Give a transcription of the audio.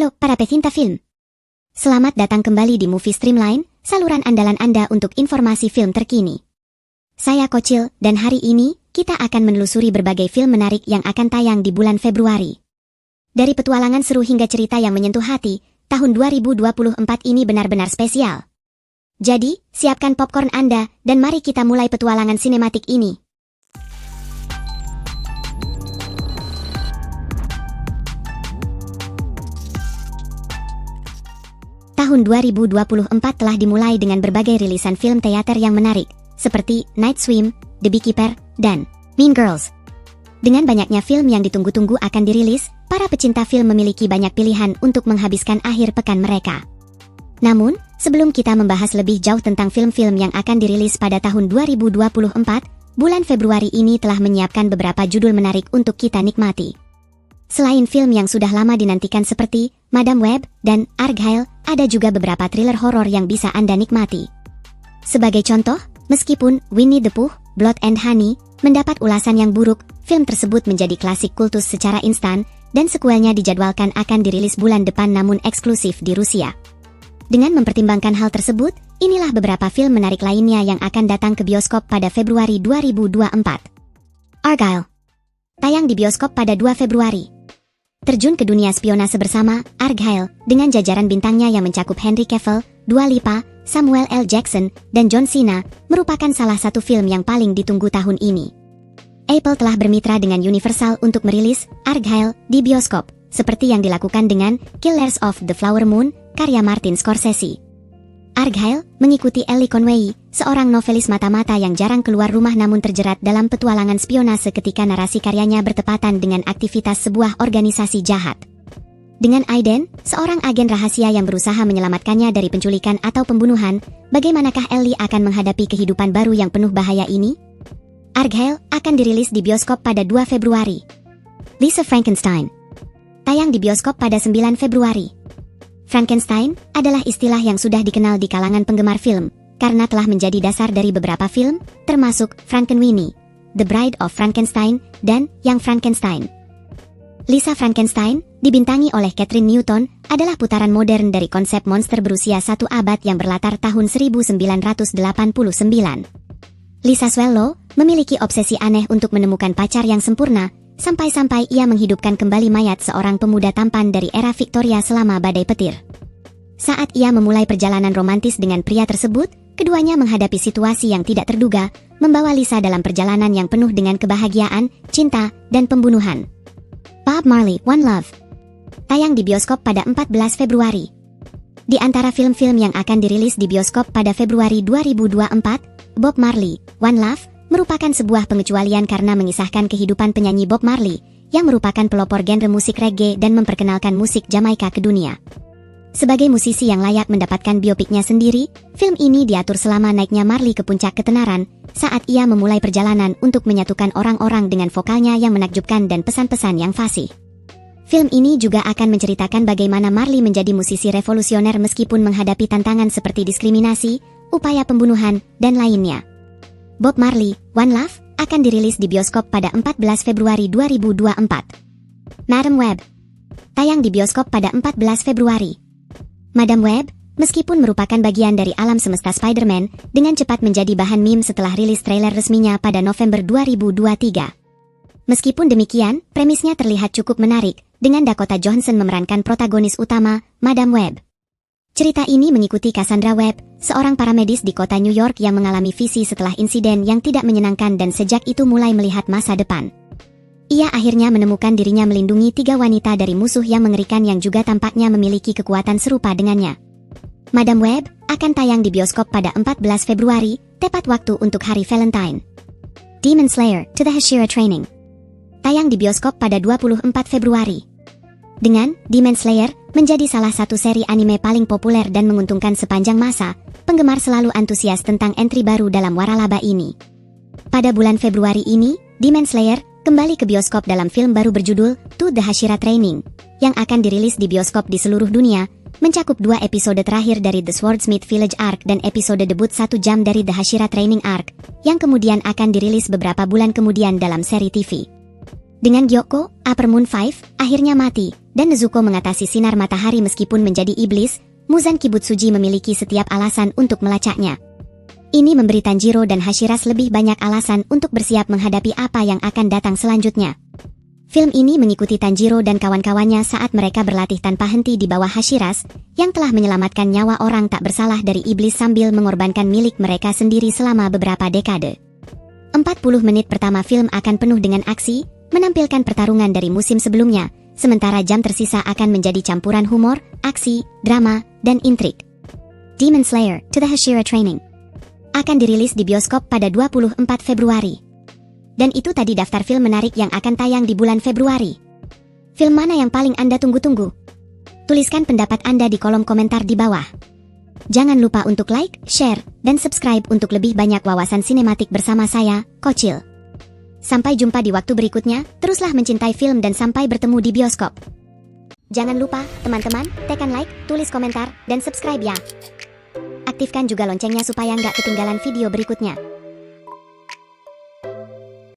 Halo para pecinta film. Selamat datang kembali di Movie Streamline, saluran andalan Anda untuk informasi film terkini. Saya Kocil, dan hari ini kita akan menelusuri berbagai film menarik yang akan tayang di bulan Februari. Dari petualangan seru hingga cerita yang menyentuh hati, tahun 2024 ini benar-benar spesial. Jadi, siapkan popcorn Anda dan mari kita mulai petualangan sinematik ini. Tahun 2024 telah dimulai dengan berbagai rilisan film teater yang menarik, seperti Night Swim, The Beekeeper, dan Mean Girls. Dengan banyaknya film yang ditunggu-tunggu akan dirilis, para pecinta film memiliki banyak pilihan untuk menghabiskan akhir pekan mereka. Namun, sebelum kita membahas lebih jauh tentang film-film yang akan dirilis pada tahun 2024, bulan Februari ini telah menyiapkan beberapa judul menarik untuk kita nikmati. Selain film yang sudah lama dinantikan seperti Madam Web dan Argyle, ada juga beberapa thriller horor yang bisa Anda nikmati. Sebagai contoh, meskipun Winnie the Pooh, Blood and Honey mendapat ulasan yang buruk, film tersebut menjadi klasik kultus secara instan, dan sekuelnya dijadwalkan akan dirilis bulan depan namun eksklusif di Rusia. Dengan mempertimbangkan hal tersebut, inilah beberapa film menarik lainnya yang akan datang ke bioskop pada Februari 2024. Argyle tayang di bioskop pada 2 Februari. Terjun ke dunia spionase bersama Argyle dengan jajaran bintangnya yang mencakup Henry Cavill, Dua Lipa, Samuel L. Jackson, dan John Cena, merupakan salah satu film yang paling ditunggu tahun ini. Apple telah bermitra dengan Universal untuk merilis Argyle di bioskop, seperti yang dilakukan dengan Killers of the Flower Moon, karya Martin Scorsese. Argyle mengikuti Ellie Conway, seorang novelis mata-mata yang jarang keluar rumah namun terjerat dalam petualangan spionase ketika narasi karyanya bertepatan dengan aktivitas sebuah organisasi jahat. Dengan Aiden, seorang agen rahasia yang berusaha menyelamatkannya dari penculikan atau pembunuhan, bagaimanakah Ellie akan menghadapi kehidupan baru yang penuh bahaya ini? Argyle akan dirilis di bioskop pada 2 Februari. Lisa Frankenstein tayang di bioskop pada 9 Februari. Frankenstein adalah istilah yang sudah dikenal di kalangan penggemar film, karena telah menjadi dasar dari beberapa film, termasuk Frankenweenie, The Bride of Frankenstein, dan Young Frankenstein. Lisa Frankenstein, dibintangi oleh Catherine Newton, adalah putaran modern dari konsep monster berusia 1 abad yang berlatar tahun 1989. Lisa Swallow memiliki obsesi aneh untuk menemukan pacar yang sempurna, sampai-sampai ia menghidupkan kembali mayat seorang pemuda tampan dari era Victoria selama badai petir. Saat ia memulai perjalanan romantis dengan pria tersebut, keduanya menghadapi situasi yang tidak terduga, membawa Lisa dalam perjalanan yang penuh dengan kebahagiaan, cinta, dan pembunuhan. Bob Marley, One Love tayang di bioskop pada 14 Februari. Di antara film-film yang akan dirilis di bioskop pada Februari 2024, Bob Marley, One Love merupakan sebuah pengecualian karena mengisahkan kehidupan penyanyi Bob Marley, yang merupakan pelopor genre musik reggae dan memperkenalkan musik Jamaika ke dunia. Sebagai musisi yang layak mendapatkan biopiknya sendiri, film ini diatur selama naiknya Marley ke puncak ketenaran, saat ia memulai perjalanan untuk menyatukan orang-orang dengan vokalnya yang menakjubkan dan pesan-pesan yang fasih. Film ini juga akan menceritakan bagaimana Marley menjadi musisi revolusioner meskipun menghadapi tantangan seperti diskriminasi, upaya pembunuhan, dan lainnya. Bob Marley, One Love akan dirilis di bioskop pada 14 Februari 2024. Madam Web tayang di bioskop pada 14 Februari. Madam Web, meskipun merupakan bagian dari alam semesta Spider-Man, dengan cepat menjadi bahan meme setelah rilis trailer resminya pada November 2023. Meskipun demikian, premisnya terlihat cukup menarik, dengan Dakota Johnson memerankan protagonis utama, Madam Web. Cerita ini mengikuti Cassandra Webb, seorang paramedis di kota New York yang mengalami visi setelah insiden yang tidak menyenangkan dan sejak itu mulai melihat masa depan. Ia akhirnya menemukan dirinya melindungi 3 wanita dari musuh yang mengerikan yang juga tampaknya memiliki kekuatan serupa dengannya. Madam Web akan tayang di bioskop pada 14 Februari, tepat waktu untuk hari Valentine. Demon Slayer, To the Hashira Training tayang di bioskop pada 24 Februari. Dengan Demon Slayer menjadi salah satu seri anime paling populer dan menguntungkan sepanjang masa, penggemar selalu antusias tentang entry baru dalam waralaba ini. Pada bulan Februari ini, Demon Slayer kembali ke bioskop dalam film baru berjudul To the Hashira Training, yang akan dirilis di bioskop di seluruh dunia, mencakup 2 episode terakhir dari The Swordsmith Village Arc dan episode debut 1 jam dari The Hashira Training Arc, yang kemudian akan dirilis beberapa bulan kemudian dalam seri TV. Dengan Gyoko, Upper Moon 5 akhirnya mati, dan Nezuko mengatasi sinar matahari meskipun menjadi iblis, Muzan Kibutsuji memiliki setiap alasan untuk melacaknya. Ini memberi Tanjiro dan Hashiras lebih banyak alasan untuk bersiap menghadapi apa yang akan datang selanjutnya. Film ini mengikuti Tanjiro dan kawan-kawannya saat mereka berlatih tanpa henti di bawah Hashiras, yang telah menyelamatkan nyawa orang tak bersalah dari iblis sambil mengorbankan milik mereka sendiri selama beberapa dekade. 40 menit pertama film akan penuh dengan aksi, menampilkan pertarungan dari musim sebelumnya, sementara jam tersisa akan menjadi campuran humor, aksi, drama, dan intrik. Demon Slayer, To the Hashira Training akan dirilis di bioskop pada 24 Februari. Dan itu tadi daftar film menarik yang akan tayang di bulan Februari. Film mana yang paling Anda tunggu-tunggu? Tuliskan pendapat Anda di kolom komentar di bawah. Jangan lupa untuk like, share, dan subscribe untuk lebih banyak wawasan sinematik bersama saya, Kocil. Sampai jumpa di waktu berikutnya, teruslah mencintai film dan sampai bertemu di bioskop. Jangan lupa, teman-teman, tekan like, tulis komentar, dan subscribe ya. Aktifkan juga loncengnya supaya nggak ketinggalan video berikutnya.